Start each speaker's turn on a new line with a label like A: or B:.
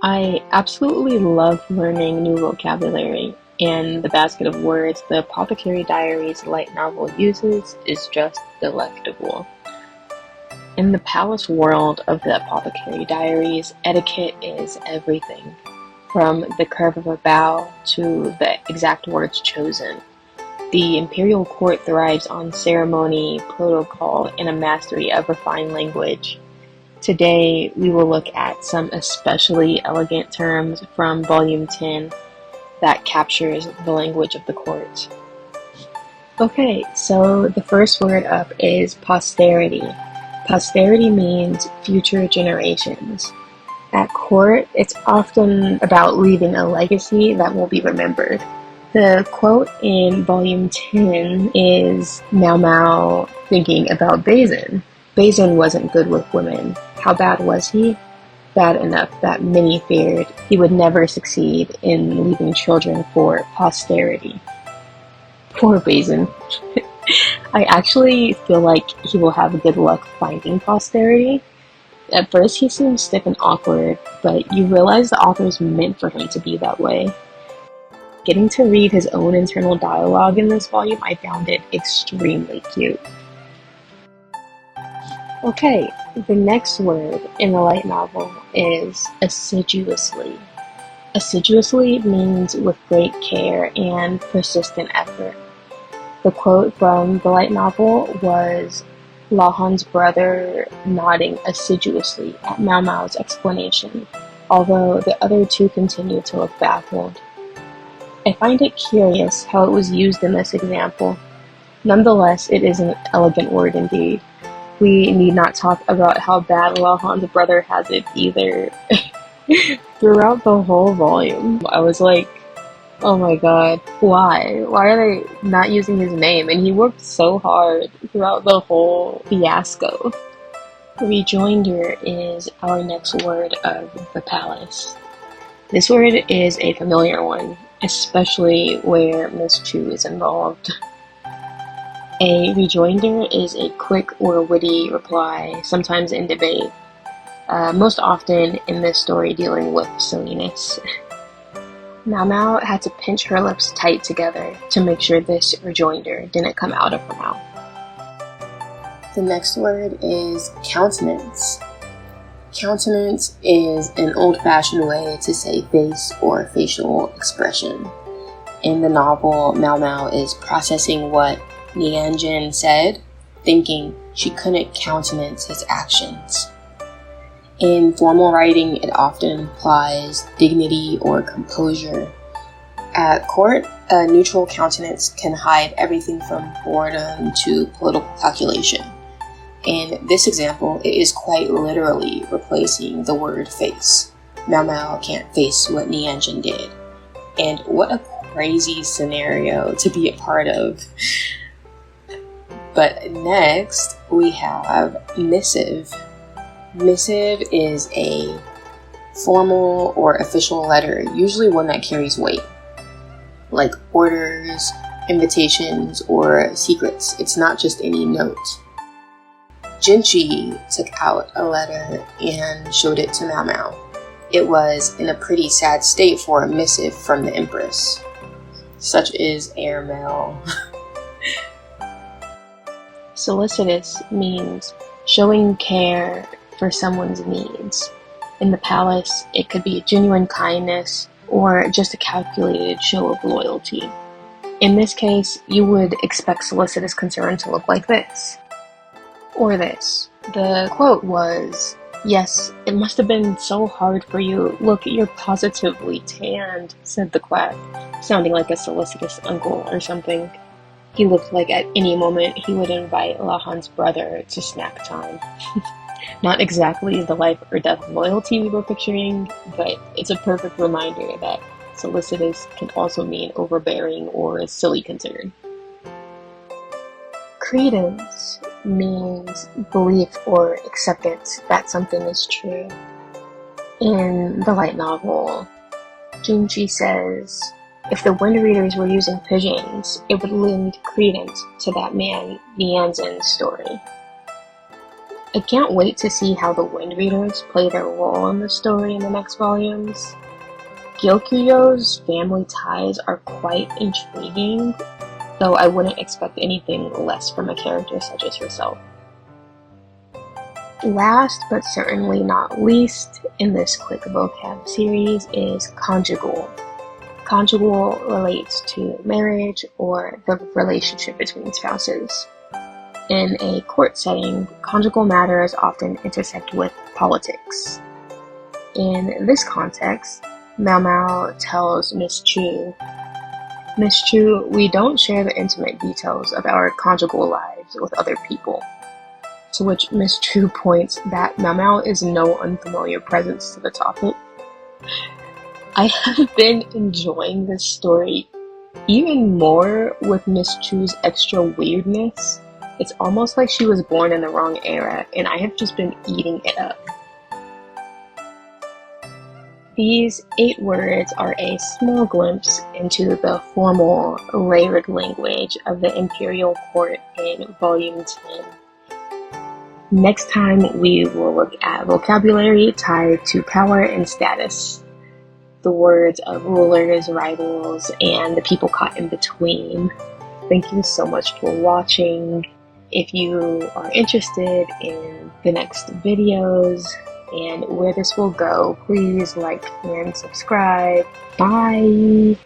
A: I absolutely love learning new vocabulary, and the basket of words the Apothecary Diaries light novel uses is just delectable. In the palace world of the Apothecary Diaries, etiquette is everything, from the curve of a bow to the exact words chosen. The imperial court thrives on ceremony, protocol, and a mastery of refined language. Today, we will look at some especially elegant terms from Volume 10 that captures the language of the court. Okay, so the first word up is posterity. Posterity means future generations. At court, it's often about leaving a legacy that will be remembered. The quote in Volume 10 is Mau Mau thinking about Bazin. Bazin wasn't good with women. How bad was he? Bad enough that many feared he would never succeed in leaving children for posterity. Poor Bazin. I actually feel like he will have good luck finding posterity. At first he seems stiff and awkward, but you realize the authors meant for him to be that way. Getting to read his own internal dialogue in this volume, I found it extremely cute. Okay, the next word in the light novel is assiduously. Assiduously means with great care and persistent effort. The quote from the light novel was Lahan's brother nodding assiduously at Mau Mau's explanation, although the other two continued to look baffled. I find it curious how it was used in this example. Nonetheless, it is an elegant word indeed. We need not talk about how bad Lahan's brother has it either. Throughout the whole volume, I was like, oh my god, why? Why are they not using his name? And he worked so hard throughout the whole fiasco. Rejoinder is our next word of the palace. This word is a familiar one, especially where Miss Chu is involved. A rejoinder is a quick or witty reply, sometimes in debate, most often in this story dealing with silliness. Mau Mau had to pinch her lips tight together to make sure this rejoinder didn't come out of her mouth.
B: The next word is countenance. Countenance is an old-fashioned way to say face or facial expression. In the novel, Mau Mau is processing what Nianjin said, thinking she couldn't countenance his actions. In formal writing, it often implies dignity or composure. At court, a neutral countenance can hide everything from boredom to political calculation. In this example, it is quite literally replacing the word face. Mau Mau can't face what Nianjin did. And what a crazy scenario to be a part of. But next, we have missive. Missive is a formal or official letter, usually one that carries weight, like orders, invitations, or secrets. It's not just any note. Jinchi took out a letter and showed it to Mau Mau. It was in a pretty sad state for a missive from the Empress. Such is airmail.
A: Solicitous means showing care for someone's needs. In the palace, it could be genuine kindness or just a calculated show of loyalty. In this case, you would expect solicitous concern to look like this. Or this. The quote was, "Yes, it must have been so hard for you. Look, you're positively tanned," said the quack, sounding like a solicitous uncle or something. He looked like at any moment he would invite Lahan's brother to snack time. Not exactly the life or death loyalty we were picturing, but it's a perfect reminder that solicitous can also mean overbearing or a silly concern. Credence means belief or acceptance that something is true. In the light novel, Junji says, if the wind readers were using pigeons, it would lend credence to that man Nianzin's story. I can't wait to see how the Wind Readers play their role in the story in the next volumes. Gyokyo's family ties are quite intriguing, though I wouldn't expect anything less from a character such as herself. Last but certainly not least in this quick vocab series is conjugal. Conjugal relates to marriage or the relationship between spouses. In a court setting, conjugal matters often intersect with politics. In this context, Mao Mao tells Miss Chu, "Miss Chu, we don't share the intimate details of our conjugal lives with other people." To which Miss Chu points that Mao Mao is no unfamiliar presence to the topic. I have been enjoying this story even more with Miss Chu's extra weirdness. It's almost like she was born in the wrong era, and I have just been eating it up. These 8 words are a small glimpse into the formal, layered language of the Imperial Court in Volume 10. Next time, we will look at vocabulary tied to power and status. The words of rulers, rivals, and the people caught in between. Thank you so much for watching. If you are interested in the next videos and where this will go, please like and subscribe. Bye!